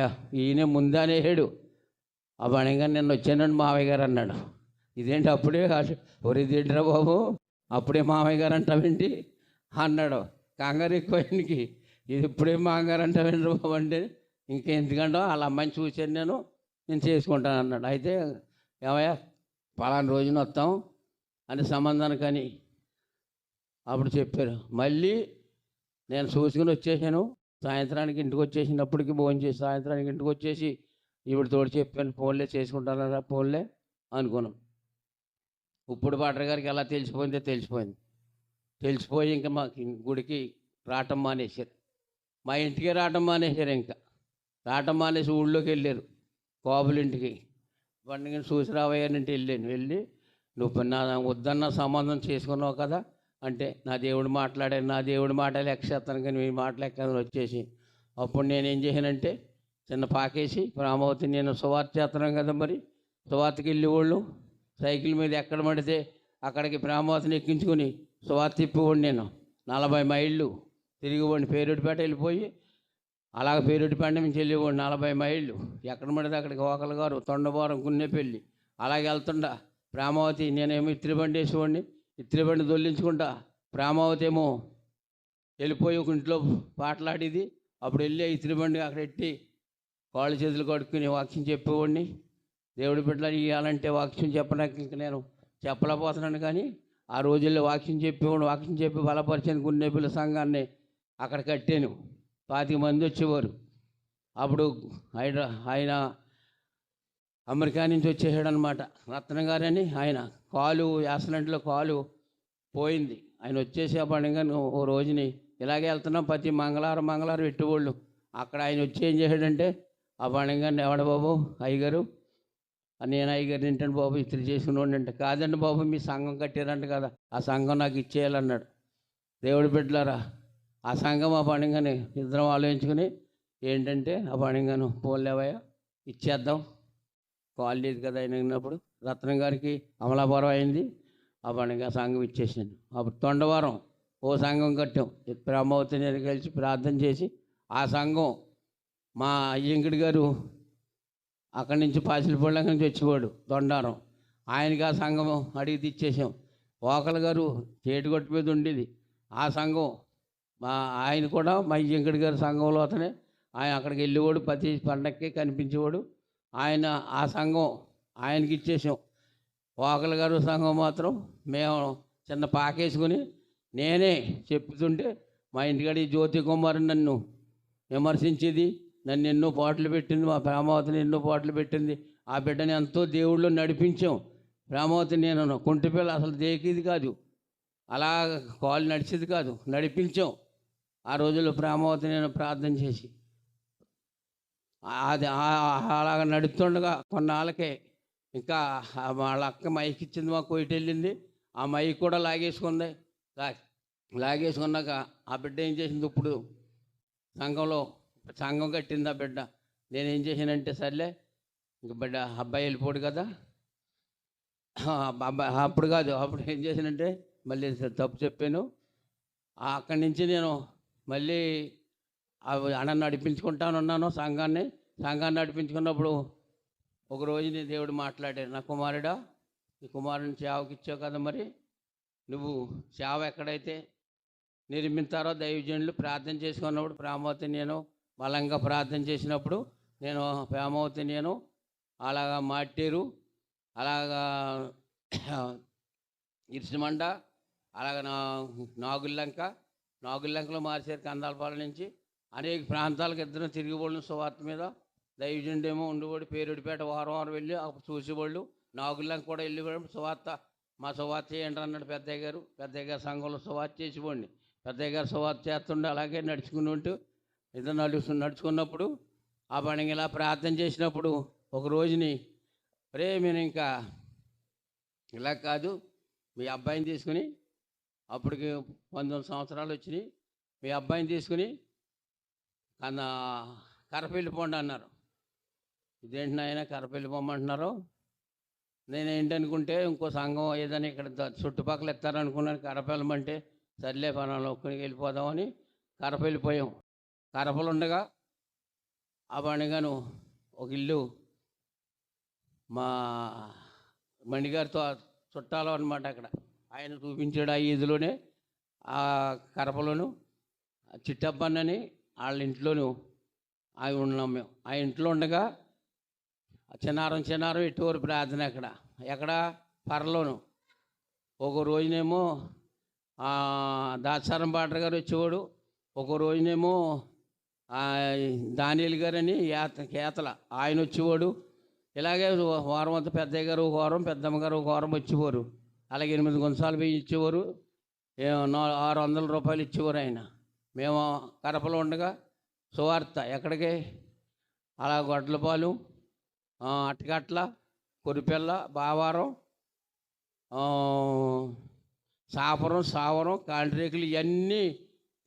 ఈయన ముందే అనేసాడు. ఆ పణంగా నిన్న వచ్చానండి మావయ్య గారు అన్నాడు. ఇదేంటి అప్పుడే ఒరిదేంటిరా బాబు, అప్పుడే మామయ్య గారు అంటావేంటి అన్నాడు. కంగారు ఎక్కువకి, ఇది ఇప్పుడే మామగారు అంటావేంటి బాబు అంటే, ఇంకెందుకంటే వాళ్ళ అమ్మాయిని చూశాను నేను చేసుకుంటాను అన్నాడు. అయితే ఏమయ్యా పలానా రోజున వస్తాం అని సంబంధానికని అప్పుడు చెప్పారు. మళ్ళీ నేను చూసుకుని వచ్చేసాను. సాయంత్రానికి ఇంటికి వచ్చేసినప్పటికీ భోజనం చేసి సాయంత్రానికి ఇంటికి వచ్చేసి ఇప్పుడు తోడు చెప్పాను, ఫోన్లే చేసుకుంటానరా, ఫోన్లే అనుకున్నాం. ఇప్పుడు పాటర్ గారికి ఎలా తెలిసిపోయింది. తెలిసిపోయి ఇంకా మాకు గుడికి రావటం మానేశారు. మా ఇంటికే రావటం మానేశారు. ఇంకా రావటం మానేసి ఊళ్ళోకి వెళ్ళారు, కోబులింటికి. పండుగని చూసి రావయ్యానంటే వెళ్ళి నువ్వు నా వద్దన్న సంబంధం చేసుకున్నావు కదా అంటే, నా దేవుడు మాటలు ఎక్కేస్తాను కానీ మీ మాటలు ఎక్కదని వచ్చేసి, అప్పుడు నేనేం చేశానంటే చిన్న పాకేసి రామవతి నేను సువార్త చేస్తున్నాను కదా, మరి సువార్తకి వెళ్ళేవాళ్ళు సైకిల్ మీద ఎక్కడ పడితే అక్కడికి ప్రేమవతిని ఎక్కించుకొని సువార్త తిప్పేవాడిని. నేను 40 మైళ్ళు తిరిగివ్వండి, పేరుడిపేట వెళ్ళిపోయి అలాగ పేరుడిపేట నుంచి వెళ్ళేవాడిని 40 మైళ్ళు. ఎక్కడ పడితే అక్కడికి ఓకల గారు, తొండబోరం, గున్నెపల్లి అలాగే వెళ్తుండా ప్రేమావతి. నేనేమో ఇత్తిరి బండి వేసేవాడిని, ఇత్తిరి బండి దొల్లించుకుంటా. ప్రేమావతి ఏమో వెళ్ళిపోయి ఒక ఇంట్లో పాటలాడేది. అప్పుడు వెళ్ళి ఇత్తిరి బండి అక్కడ ఎట్టి కాళ్ళు చేతులు కడుక్కుని వాక్యం చెప్పేవాడిని. దేవుడి బిడ్డలు ఇవ్వాలంటే వాక్యం చెప్పడానికి ఇంక నేను చెప్పలేకపోతున్నాను. కానీ ఆ రోజుల్లో వాక్యం చెప్పి బలపరిచిన గున్నెపల్లి సంఘాన్ని అక్కడ కట్టాను. 25 మంది వచ్చేవారు. అప్పుడు ఆయన అమెరికా నుంచి వచ్చేసాడు అనమాట, రత్న గారని. ఆయన యాక్సిడెంట్లో కాలు పోయింది. ఆయన వచ్చేసి ఆ పండుగ ఓ రోజుని ఇలాగే వెళ్తున్నాం, ప్రతి మంగళవారం పెట్టేవాళ్ళు. అక్కడ ఆయన వచ్చి ఏం చేశాడంటే, ఆ పండుగ ఎవడ బాబు అయ్యగారు, నేను అయ్యగారు తింటాను బాబు, ఇస్త్రీ చేసుకున్నాడు అంటే, కాదండి బాబు మీ సంఘం కట్టారంట కదా, ఆ సంఘం నాకు ఇచ్చేయాలన్నాడు. దేవుడి బిడ్డలారా, ఆ సంఘం ఆ పండుగని ఇద్దరం ఆలోచించుకుని ఏంటంటే ఆ పండుగను పోలేవయ్యా ఇచ్చేద్దాం, కాల్ లేదు కదా అయినప్పుడు రత్నం గారికి అమలాపురం అయింది. ఆ పండుగ సంఘం ఇచ్చేసాను. అప్పుడు తొండవరం ఓ సంఘం కట్టాం. బ్రహ్మవతి నేను కలిసి ప్రార్థన చేసి ఆ సంఘం మా అయ్యంకుడి గారు అక్కడి నుంచి పాసిలిపళ్ళ నుంచి వచ్చేవాడు తొండారం, ఆయనకి ఆ సంఘం అడిగి తెచ్చేసాం. ఓకల గారు చేటుగొట్టు మీద ఉండేది ఆ సంఘం. ఆయన కూడా మా అయ్యంకుడి గారు సంఘంలో అతనే. ఆయన అక్కడికి వెళ్ళేవాడు, ప్రతి పండక్కి కనిపించేవాడు. ఆయన ఆ సంఘం ఆయనకి ఇచ్చేసాం. ఓకల గారు సంఘం మాత్రం మేము చిన్న పాకేసుకుని నేనే చెప్తుంటే మా ఇంటికాడ ఈ జ్యోతి కుమార్ నన్ను విమర్శించేది, నన్ను ఎన్నో పాటలు పెట్టింది, మా ప్రేమావతిని ఎన్నో పాటలు పెట్టింది. ఆ బిడ్డని ఎంతో దేవుళ్ళు నడిపించాం. ప్రేమావతి నేను కుంటిపిల్ల అసలు దేకేది కాదు, అలా కాలు నడిచేది కాదు, నడిపించాం. ఆ రోజుల్లో ప్రేమావతి నేను ప్రార్థన చేసి అది అలాగ నడుస్తుండగా కొన్నాళ్ళకే ఇంకా వాళ్ళ అక్క మైక్ ఇచ్చింది, మాకు కోయిట వెళ్ళింది. ఆ మైక్ కూడా లాగేసుకుంది. లాగేసుకున్నాక ఆ బిడ్డ ఏం చేసింది, ఇప్పుడు సంఘం కట్టింది ఆ బిడ్డ. నేనేం చేశానంటే సర్లే ఇంక బిడ్డ అబ్బాయి వెళ్ళిపోడు కదా, అప్పుడు ఏం చేశానంటే మళ్ళీ తప్పు చెప్పాను. అక్కడి నుంచి నేను మళ్ళీ అన్న నడిపించుకుంటానున్నాను సంఘాన్ని నడిపించుకున్నప్పుడు ఒక రోజుని దేవుడు మాట్లాడాడు, నా కుమారుడా ఈ కుమారుని సేవకి ఇచ్చావు కదా, మరి నువ్వు సేవ ఎక్కడైతే నిర్మించారో దైవజనులు ప్రార్థన చేసుకున్నప్పుడు ప్రేమావతి నేను బలంగా ప్రార్థన చేసినప్పుడు ప్రేమావతి నేను అలాగా మాటేరు, అలాగా ఇరిసిమండ, అలాగ నాగుల్లంకలో మార్చారు. కందాలపాలెం నుంచి అనేక ప్రాంతాలకు ఇద్దరు తిరిగిపోళ్ళు సువార్త మీద. దైవజనుడేమో ఉండేవాడు పేరుడిపేట, వారం వెళ్ళి చూసేవాళ్ళు. నాగుల్లంక కూడా వెళ్ళేవాడు సువార్త. మా సువార్త చేయండి అన్నాడు పెద్దయ్య గారు సంఘంలో సువార్త చేసేవాడిని. పెద్దయ్య గారు సువార్త చేస్తుండే అలాగే నడుచుకుని ఉంటూ ఇద్దరు నడుచుకున్నప్పుడు ఆ పండుగ ఇలా ప్రార్థన చేసినప్పుడు ఒక రోజుని మీరు ఇంకా ఇలా కాదు, మీ అబ్బాయిని తీసుకుని, అప్పటికి 19 సంవత్సరాలు వచ్చినాయి, మీ అబ్బాయిని తీసుకుని కరప వెళ్ళిపోండి అన్నారు. ఇదేంటి నాయన కరపల్లి పొమ్మంటున్నారు. నేనేంటనుకుంటే ఇంకో సంఘం ఏదైనా ఇక్కడ చుట్టుపక్కల ఎత్తారనుకున్నాను. కరపల్లిమంటే సర్లే పలానా ఒక్కడికి వెళ్ళిపోదామని కరప వెళ్ళిపోయాం. కరపలు ఉండగా ఆ పండుగను ఒక ఇల్లు మా మణిగారితో చుట్టాలు అనమాట. అక్కడ ఆయన చూపించాడు ఆ ఈదులోనే ఆ కరపలోను చిట్టబ్బన్నని వాళ్ళ ఇంట్లోనూ అవి ఉన్నాం మేము. ఆ ఇంట్లో ఉండగా చిన్నారం ఎటువంటి ప్రార్థన ఎక్కడ పరలోను. ఒక రోజునేమో దాచారం పాటర్ గారు వచ్చేవాడు, ఒక రోజునేమో దానియేలు గారని కేతల ఆయన వచ్చేవాడు. ఇలాగే వారం అంతా పెద్దయ్య గారు ఒక వారం, పెద్దమ్మ గారు ఒక వారం వచ్చేవారు. అలాగే 8 గుంసాలు బియ్యం ఇచ్చేవారు, 600 రూపాయలు ఇచ్చేవారు ఆయన. మేము కరపలో ఉండగా సువార్త ఎక్కడికి అలా గొడ్లపాలు, అట్టగట్ల, కొరిపెల్ల, బావారం, సావరం, కాండ్రేకులు ఇవన్నీ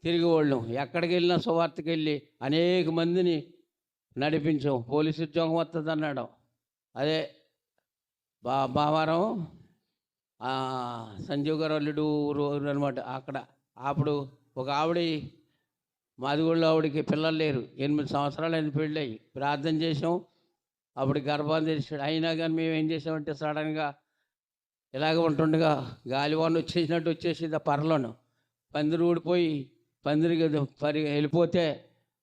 తిరిగేవాళ్ళం. ఎక్కడికి వెళ్ళినా సువార్తకి వెళ్ళి అనేక మందిని నడిపించాం. పోలీసు ఉద్యోగం వస్తుంది అన్నాడు. అదే బావారం సంజీవ్ గారు అల్లుడు అనమాట. అక్కడ అప్పుడు ఒక ఆవిడ, మాదిగోళ్ళు ఆవిడకి పిల్లలు లేరు, 8 సంవత్సరాలు అయిన పెళ్ళయి. ప్రార్థన చేసాం, అప్పుడు గర్భాన్ని తెరిచాడు. అయినా కానీ మేము ఏం చేసామంటే సడన్గా ఇలాగ ఉంటుండగా గాలివాన వచ్చేసింది ఆ పరలోను. పందిరి ఊడిపోయి పందిరికి వెళ్ళిపోతే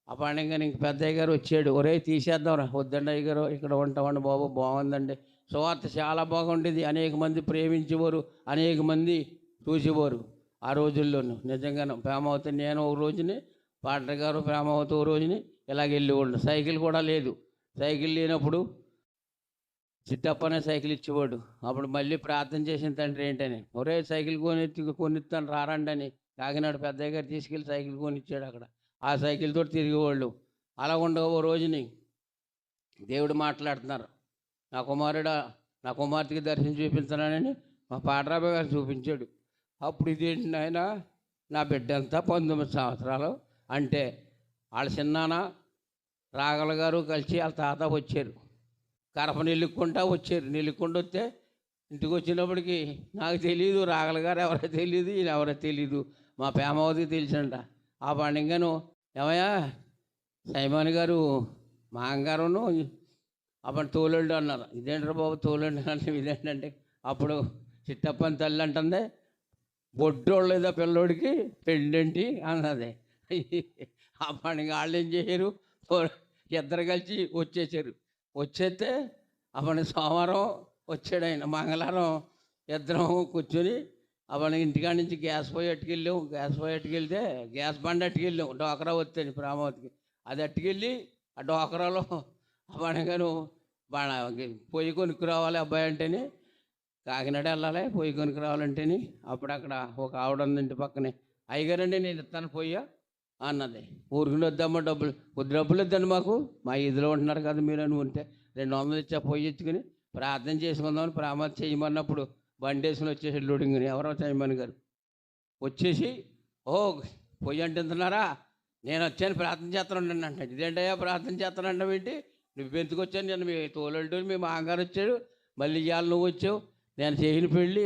ఆ పండుగ ఇంక పెద్దయ్య గారు వచ్చాడు. ఒరే తీసేద్దాం, వద్దండి అయ్య గారు ఇక్కడ ఉంటామండి బాబు, బాగుందండి. సువార్త చాలా బాగుండేది. అనేక మంది ప్రేమించేవారు, అనేక మంది చూసేవారు ఆ రోజుల్లోనూ. నిజంగానే ప్రేమావతి నేను ఒక రోజుని, పాటర్ గారు ప్రేమావతి ఒక రోజుని ఇలాగ వెళ్ళేవాళ్ళు. సైకిల్ కూడా లేదు. సైకిల్ లేనప్పుడు చిట్టప్పనే సైకిల్ ఇచ్చేవాడు. అప్పుడు మళ్ళీ ప్రార్థన చేసిన తండ్రి ఏంటని, ఒరే సైకిల్ కొనిస్తాను రారండి అని కాకినాడ పెద్దయ్య గారు తీసుకెళ్ళి సైకిల్ కొనిచ్చాడు. అక్కడ ఆ సైకిల్తో తిరిగేవాళ్ళు. అలా ఉండగా ఓ రోజుని దేవుడు మాట్లాడుతున్నారు, నా కుమార్తెకి దర్శనం చూపించానని మా పాటరాబాయ్ గారు చూపించాడు. అప్పుడు ఇదేంటి నాయన, నా బిడ్డ అంతా 19 సంవత్సరాలు అంటే వాళ్ళ చిన్నాన్న రాగల గారు కలిసి వాళ్ళ తాత వచ్చారు. కరప నిలుక్కుంటా వచ్చారు. నిలుక్కుంటూ వస్తే ఇంటికి వచ్చినప్పటికి నాకు తెలియదు, రాగల గారు ఎవరో తెలియదు, ఈయన ఎవరో తెలియదు. మా ప్రేమావతికి తెలిసింట. ఆ పండుగను ఏమయ్యా సైమాన్ గారు మా అంగారును అప్పుడు తోలుండు అన్నారు. ఇదేంటారు బాబు తోలుండు అంటే ఇదేంటంటే అప్పుడు చిట్టప్పని తల్లి అంటుంది, బొడ్డోళ్ళు లేదా పిల్లోడికి పెళ్ళేంటి అన్నది. ఆ పండుగ వాళ్ళు ఏం చేశారు, ఇద్దరు కలిసి వచ్చేసారు. వచ్చేస్తే అప్పుడు సోమవారం వచ్చాడు ఆయన, మంగళవారం ఇద్దరం కూర్చొని అప్పుడు ఇంటికాడ నుంచి గ్యాస్ పొయ్యి అట్టుకెళ్ళాం. గ్యాస్ పొయ్యి అట్టుకెళ్తే గ్యాస్ బండి అట్టుకెళ్ళాం. డోకరా వస్తుంది ప్రేమావతికి. అది అట్టుకెళ్ళి ఆ డోకరాలో పండుగను పొయ్యి కొనుక్కురావాలి అబ్బాయి అంటేని, కాకినాడ వెళ్ళాలి పొయ్యి కొనుక్కురావాలంటేని. అప్పుడు అక్కడ ఒక ఆవిడ ఉంది ఇంటి పక్కనే, అయ్యగారండి నేను ఇస్తాను పొయ్య అన్నది. ఊరికి వద్దామా డబ్బులు వద్దండి మాకు, మా ఇదిలో ఉంటున్నారు కదా మీరు అని ఉంటే 200 ఇచ్చా పొయ్యి ఇచ్చుకుని ప్రార్థన చేసుకుందామని ప్రార్థన చేయమన్నప్పుడు బండి వేసుకుని వచ్చేసి లోడింగ్ని ఎవరో చేయమని గారు వచ్చేసి, ఓ పొయ్యి అంటున్నారా, నేను వచ్చాను ప్రార్థన చేస్తానండి అంటే. ఇదేంటయ్యా ప్రార్థన చేస్తానంటావు ఏంటి, నువ్వు ఎందుకు వచ్చాను, నేను మీ తోలంటూ మీ మామగారు వచ్చాడు, మళ్ళీ ఇవాళ నువ్వు వచ్చావు, నేను చేయని పెళ్ళి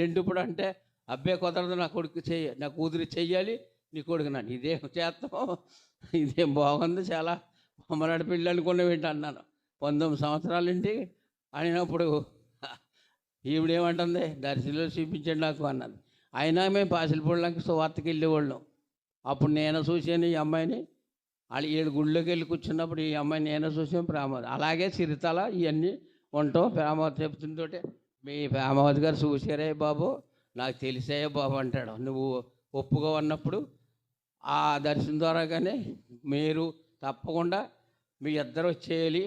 ఏంటి ఇప్పుడు అంటే, అబ్బాయి కుదరదు, నా కూతురు చెయ్యాలి, నీ కొడుకు నన్ను ఇదేం చేస్తాం, ఇదేం బాగుంది, చాలా మమ్మనాడు పెళ్ళి అనుకున్నావు ఏంటి అన్నాను. 19 సంవత్సరాలు ఏంటి అనినప్పుడు ఈవిడేమంటుంది, దర్శనంలో చూపించండి నాకు అన్నది. అయినా మేము పాసిలిపూళ్ళకి సువార్తకి వెళ్ళేవాళ్ళం. అప్పుడు నేను చూసాను ఈ అమ్మాయిని, వాళ్ళు 7 గుళ్ళోకి వెళ్ళి కూర్చున్నప్పుడు ఈ అమ్మాయిని నేను చూసాను. ప్రేమావతి అలాగే సిరితల ఇవన్నీ ఉంటాం. ప్రేమావతి చెప్తుంటే, మీ ప్రేమావతి గారు చూసారే బాబు, నాకు తెలిసే బాబు అంటాడు. నువ్వు ఒప్పుగా ఉన్నప్పుడు ఆ దర్శనం ద్వారా కానీ మీరు తప్పకుండా మీ ఇద్దరు వచ్చేయాలి,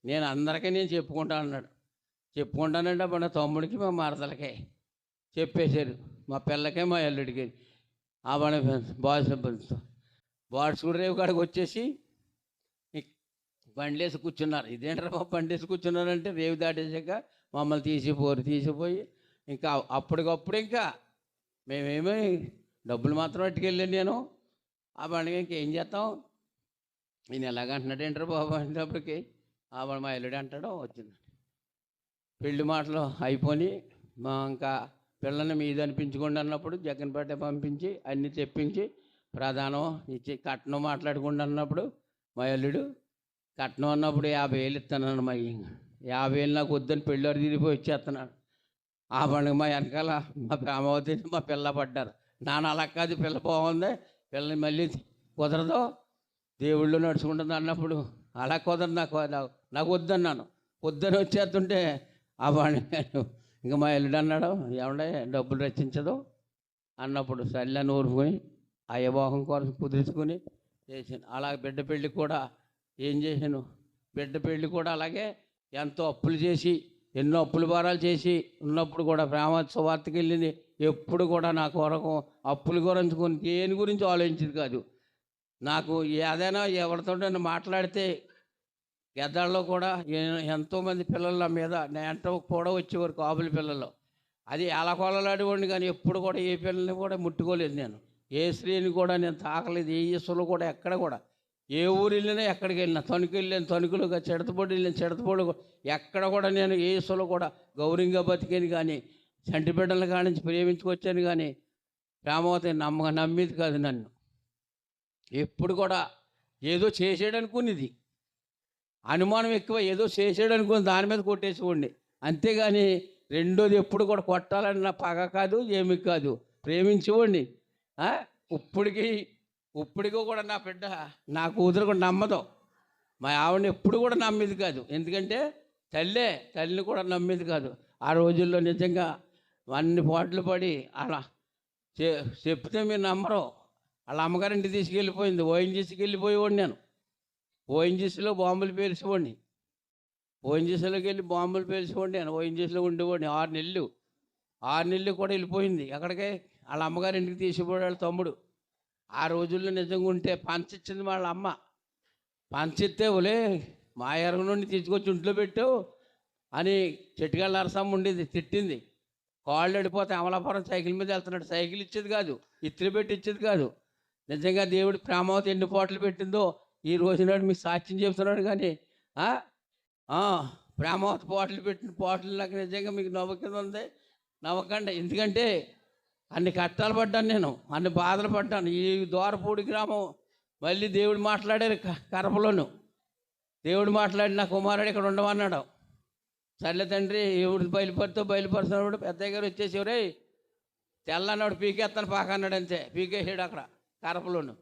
నేను అందరికీ నేను చెప్పుకుంటాను అన్నాడు. చెప్పుకుంటానంటే మా తమ్ముడికి మా మరదలకే చెప్పేశారు, మా పిల్లకే మా అల్లుడికి. ఆ బాయ్స్ కూడా రేవు కాడికి వచ్చేసి బండ్లేసి కూర్చున్నారు. ఇదేంటారా బాబు బండ్లేసి కూర్చున్నారంటే, రేవు దాటేసాక మమ్మల్ని తీసిపోయి ఇంకా అప్పటికప్పుడు ఇంకా మేమేమీ డబ్బులు మాత్రం పట్టుకెళ్ళాను నేను. ఆ పండుగ ఇంకేం చేస్తాం, ఈయన ఎలాగంటున్నాడు ఏంటారు బాబు అనేటప్పటికి ఆవిడ మా ఎల్లుడి అంటాడు వచ్చింది. పెళ్లి మాటలు అయిపోయి మా ఇంకా పిల్లని మీద అనిపించుకోండి అన్నప్పుడు జగన్పేట పంపించి అన్నీ తెప్పించి ప్రధానం ఇచ్చి కట్నం మాట్లాడుకోండి అన్నప్పుడు మా అల్లుడు కట్నం అన్నప్పుడు 50,000 ఇస్తానన్నాడు. మా 50,000 నాకు వద్దని పెళ్ళారు తిరిగిపోయి వచ్చేస్తున్నాడు. ఆ పండుగ మా వెనకాల మా ప్రేమావతి మా పిల్ల పడ్డారు. నాన్న అలా కాదు, పిల్ల బాగుంది, పిల్లని మళ్ళీ కుదరదు, దేవుళ్ళు నడుచుకుంటుంది అన్నప్పుడు అలా కుదరదు, నాకు వద్దన్నాను. వద్దని వచ్చేస్తుంటే ఆ పండుగ ఇంకా మా ఎల్లుడు అన్నాడు, ఏమండే డబ్బులు రచించదు అన్నప్పుడు సర్లేని ఊరుకొని అయ్యభోగం కోసం కుదుర్చుకొని చేశాను. అలా బిడ్డ పెళ్ళి కూడా ఏం చేశాను, బిడ్డ పెళ్ళి కూడా అలాగే ఎంతో అప్పులు చేసి ఎన్నో అప్పుల భారాలు చేసి ఉన్నప్పుడు కూడా ప్రేమ సువార్తకి వెళ్ళింది. ఎప్పుడు కూడా నా కొరకు అప్పుల గురించి దేని గురించి ఆలోచించేది కాదు. నాకు ఏదైనా ఎవరితో మాట్లాడితే గెద్దాల్లో కూడా ఎంతోమంది పిల్లల నా మీద నేను కూడా వచ్చేవారు కాపుల పిల్లలు. అది ఎలా కొలలాడేవాడిని, కానీ ఎప్పుడు కూడా ఏ పిల్లల్ని కూడా ముట్టుకోలేదు. నేను ఏ స్త్రీని కూడా నేను తాకలేదు. ఏ ఇసులు కూడా ఎక్కడ కూడా ఏ ఊరు వెళ్ళినా ఎక్కడికి వెళ్ళినా తణుకు వెళ్ళాను, తణుకులుగా చిడతపొడి వెళ్ళిన చిడతపొడి ఎక్కడ కూడా నేను ఏ ఇసులు కూడా గౌరవంగా బతికాను. కానీ చంటి బిడ్డల కాడి నుంచి ప్రేమించుకొచ్చాను. కానీ ప్రేమవతి నమ్మేది కాదు నన్ను. ఎప్పుడు కూడా ఏదో చేసాడనుకునేది, అనుమానం ఎక్కువ, ఏదో చేసాడనుకుని దాని మీద కొట్టేసుకోండి అంతేగాని రెండోది ఎప్పుడు కూడా కొట్టాలని నా పగ కాదు, ఏమి కాదు, ప్రేమించుకోండి. ఇప్పటికీ కూడా నా బిడ్డ నా కూతురు కూడా నమ్మదు. మా ఆవిడని ఎప్పుడు కూడా నమ్మేది కాదు. ఎందుకంటే తల్లిని కూడా నమ్మేది కాదు. ఆ రోజుల్లో నిజంగా అన్ని పాటలు పడి అలా చెప్తే మీరు నమ్మరు. వాళ్ళ అమ్మగారింటి తీసుకెళ్ళిపోయింది. ఓఎన్జీసీకి వెళ్ళిపోయేవాడిని నేను. ఓఎన్జీసీలో బాంబులు పేల్చేవాడిని. ఓఎన్జీసీలోకి వెళ్ళి బాంబులు పేల్చేవాడిని నేను. ఓఎన్జీసీలో ఉండేవాడిని 6 నెలలు. 6 నెలలు కూడా వెళ్ళిపోయింది. ఎక్కడికే వాళ్ళ అమ్మగారింటికి తీసుకుపోయాడు తమ్ముడు. ఆ రోజుల్లో నిజంగా ఉంటే పంచిచ్చింది వాళ్ళ అమ్మ. పంచిస్తే ఒలే మా ఎరుగు నుండి తీసుకొచ్చి ఇంట్లో పెట్టావు అని చెట్టుగాళ్ళ నరసమ్మ ఉండేది, తిట్టింది. కాళ్ళు అడిపోతే అమలాపురం సైకిల్ మీద వెళ్తున్నాడు. సైకిల్ ఇచ్చేది కాదు, ఇత్తులు పెట్టి ఇచ్చేది కాదు. నిజంగా దేవుడి ప్రేమవతి ఎన్ని పోటలు పెట్టిందో ఈ రోజునాడు మీకు సాక్ష్యం చెప్తున్నాడు. కానీ ప్రేమవతి పోటలు పెట్టిన పోటలు నాకు నిజంగా మీకు నవ్వుకింద ఉంది, నవ్వకండి. ఎందుకంటే అన్ని కష్టాలు పడ్డాను నేను, అన్ని బాధలు పడ్డాను. ఈ దూరపూడి గ్రామం మళ్ళీ దేవుడు మాట్లాడారు కరపలోను. దేవుడు మాట్లాడి నా కుమారుడు ఇక్కడ ఉండమన్నాడు. సర్లే తండ్రి, ఎవడు బయలుపరుస్తున్నాడు. పెద్దయ్య గారు వచ్చేసేవరే తెల్లన్నాడు, పీకేస్తాను పాక అన్నాడు. అంతే పీకేసాడు అక్కడ కరపలోను.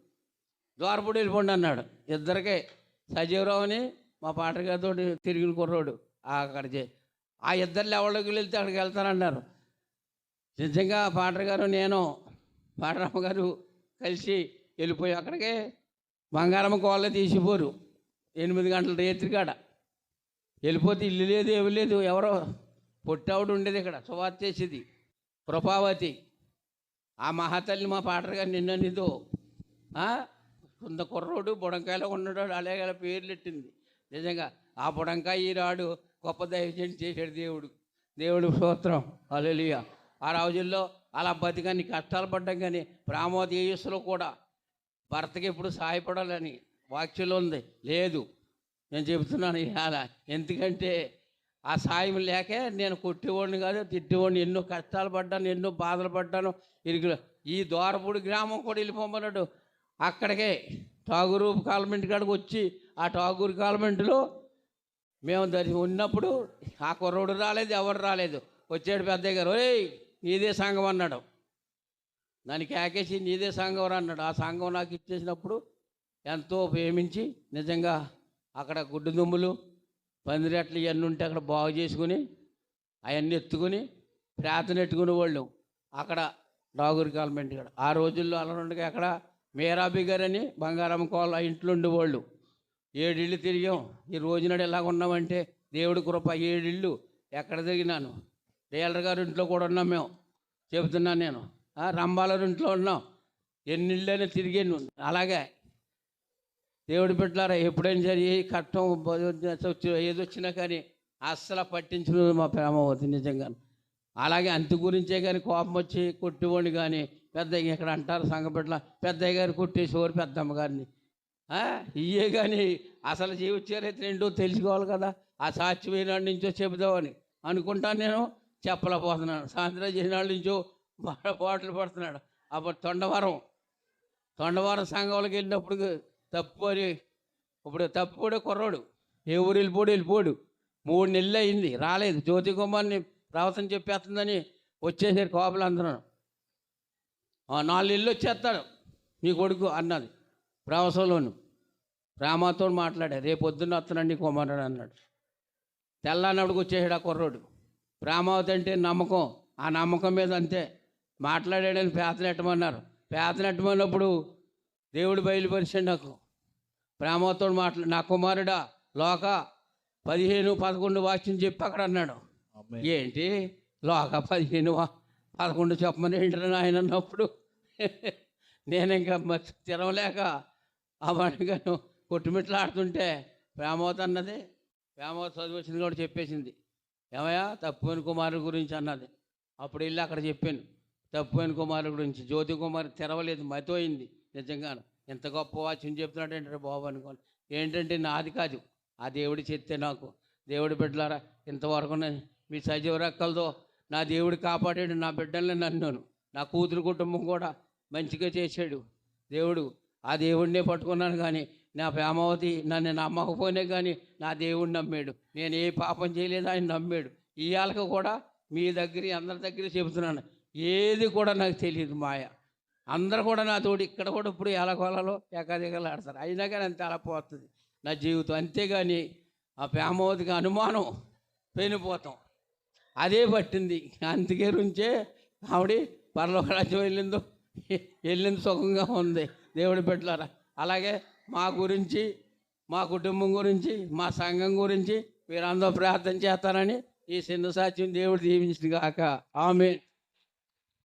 దూరపూడి వెళ్ళిపోండి అన్నాడు. ఇద్దరికే సజీవరావు అని మా పాటగారితో తిరిగిన కుర్రోడు అక్కడికి. ఆ ఇద్దరు ఎవరికి వెళ్తే అక్కడికి వెళ్తానన్నారు. నిజంగా పాటర్ గారు నేను పాటరమ్మ గారు కలిసి వెళ్ళిపోయి అక్కడికే బంగారమ్మ కోళ్ళ తీసిపోరు 8 గంటల రేత్రి కాడ వెళ్ళిపోతే ఇల్లు లేదు, ఏమి లేదు. ఎవరో పొట్టావిడ ఉండేది ఇక్కడ, సువార్త చేసేది, కృపావతి. ఆ మహాతల్లి మా పాటర్ గారు నిన్ననిదో కొంత కుర్రోడు బుడంకాయలో ఉన్నాడు, అలాగే పేర్లు పెట్టింది. నిజంగా ఆ బుడంకాయ ఈరాడు గొప్ప దైవజనం చేశాడు దేవుడు స్తోత్రం, హల్లెలూయా. ఆ రోజుల్లో అలా బతికని కష్టాలు పడ్డాం. కానీ ప్రేమోదయస్సులో కూడా భర్తకి ఎప్పుడు సహాయపడాలని వాక్యంలో ఉంది. లేదు, నేను చెబుతున్నాను అలా. ఎందుకంటే ఆ సాయం లేకే నేను కొట్టేవాడిని కాదు, తిట్టేవాడిని. ఎన్నో కష్టాలు పడ్డాను, ఎన్నో బాధలు పడ్డాను. ఈ దూరపూడి గ్రామం కూడా వెళ్ళిపోమన్నాడు. అక్కడికే టాగూరు కాన్వెంట్ కాడికి వచ్చి ఆ టాగూరు కాన్వెంట్లో మేము ఉన్నప్పుడు ఆ కుర్రోడు రాలేదు, ఎవరు రాలేదు. వచ్చాడు పెద్దయ్య గారు, ఓయ్ నీదే సంఘం అన్నాడు. దాన్ని కేకేసి నీదే సంఘం అన్నాడు. ఆ సంఘం నాకు ఇచ్చేసినప్పుడు ఎంతో ప్రేమించి నిజంగా అక్కడ గుడ్డు దుమ్ములు పందిరెట్లు ఇవన్నీ ఉంటే అక్కడ బాగు చేసుకుని అవన్నీ ఎత్తుకుని ప్రార్థన ఎట్టుకునే వాళ్ళు అక్కడ డాగూరి కాన్వెంట్ కాడ. ఆ రోజుల్లో అలా ఉండగా అక్కడ మేరాబి గారని బంగారమ్మ కోళ్ళ ఇంట్లో ఉండేవాళ్ళు. 7 ఇళ్ళు తిరిగాం. ఈ రోజునాడు ఎలాగ ఉన్నామంటే దేవుడి కృప. 7 ఇళ్ళు ఎక్కడ తిరిగినాను. డేలర్ గారి ఇంట్లో కూడా ఉన్నాం మేము, చెబుతున్నాను నేను. రంబాల ఇంట్లో ఉన్నాం. ఎన్ని ఇళ్ళైనా తిరిగాను. అలాగే దేవుడి బిడ్డలారా, ఎప్పుడైనా సరే ఏ కట్టం ఏదొచ్చినా కానీ అస్సలు పట్టించుకుని మా ప్రేమవతి నిజంగా. అలాగే అంత గురించే కానీ కోపం వచ్చి కొట్టేవాడిని. కానీ పెద్దయ్య ఇక్కడ అంటారు సంఘ బిడ్డల, పెద్దయ్య గారు కొట్టేసేవారు పెద్దమ్మ గారిని. ఇయ్యే కానీ అసలు జీవిత చరిత్ర ఏంటో తెలుసుకోవాలి కదా. ఆ సాక్షి వేనాడు నుంచో చెబుదామని అనుకుంటాను, నేను చెప్పలేకపోతున్నాను. సాయంత్రం చేసినాడు నుంచో పాటలు పడుతున్నాడు. అప్పుడు తొండవరం సంఘంలోకి వెళ్ళినప్పుడు తప్పుడే కుర్రాడు ఏ ఊరు వెళ్ళిపోడు 3 నెలలు అయింది, రాలేదు. జ్యోతి కుమార్ని ప్రవచన చెప్పేస్తుందని వచ్చేసారు కోపలు అందరూ. 4 నెలలు వచ్చేస్తాడు నీ కొడుకు అన్నది ప్రవసంలోను. ప్రేమతో మాట్లాడా, రేపు పొద్దున్న వస్తున్నాడు నీ కుమారుడు అన్నాడు. తెల్లన్నప్పుడు వచ్చేసాడు ఆ కుర్రోడు. ప్రేమావతి అంటే నమ్మకం, ఆ నమ్మకం మీద అంతే మాట్లాడాడని పేతనెట్టమన్నారు. పేతనెట్టమన్నప్పుడు దేవుడు బయలుపరిచాడు నాకు. ప్రేమతో నా కుమారుడా లోక 15-11 వాక్యం చెప్పి అక్కడ అన్నాడు. ఏంటి లోక 15-11 చెప్పమని ఏంటని ఆయన అన్నప్పుడు నేను ఇంకా తిరగలేక ఆ వాడిగాను కొట్టుమిట్లాడుతుంటే ప్రేమవతి అన్నది, ప్రేమవతి చదువు వచ్చింది కూడా చెప్పేసింది, ఏమయ్యా తప్పుని కుమారుడు గురించి అన్నది. అప్పుడు వెళ్ళి అక్కడ చెప్పాను తప్పుని కుమారుడు గురించి. జ్యోతి కుమారు తెరవలేదు, మతిపోయింది. నిజంగాను ఎంత గొప్ప వాక్యం చెప్తున్నాడు ఏంటంటే బాబు అనుకోండి. ఏంటంటే నాది కాదు, ఆ దేవుడి చెప్తే నాకు. దేవుడి బిడ్డలారా, ఇంతవరకు మీ సజీవ రెక్కలతో నా దేవుడు కాపాడాడు నా బిడ్డల్ని, నన్ను నా కూతురు కుటుంబం కూడా మంచిగా చేశాడు దేవుడు. ఆ దేవుడినే పట్టుకున్నాను కానీ నా ప్రేమావతి నన్ను నమ్మకపోయినా కానీ నా దేవుడు నమ్మాడు. నేను ఏ పాపం చేయలేదు, ఆయన నమ్మాడు. ఇవాళకు కూడా మీ దగ్గర అందరి దగ్గర చెబుతున్నాను, ఏది కూడా నాకు తెలియదు మాయ. అందరూ కూడా నా తోడు ఇక్కడ కూడా ఇప్పుడు ఎలకొలలో ఏకాదిగలు ఆడతారు. అయినా కానీ అంతే అలా పోతుంది నా జీవితం. అంతేగాని ఆ ప్రేమావతికి అనుమానం పెనిపోతాం అదే పట్టింది. అందుకే నుంచే ఆవిడ పరలోక రాజ్యం వెళ్ళింది సుఖంగా ఉంది. దేవుడి బిడ్డలారా, అలాగే మా గురించి, మా కుటుంబం గురించి, మా సంఘం గురించి మీరందరూ ప్రార్థన చేస్తారని ఈ చిన్న సాక్ష్యం దేవుడు దీవించుగాక. ఆమేన్.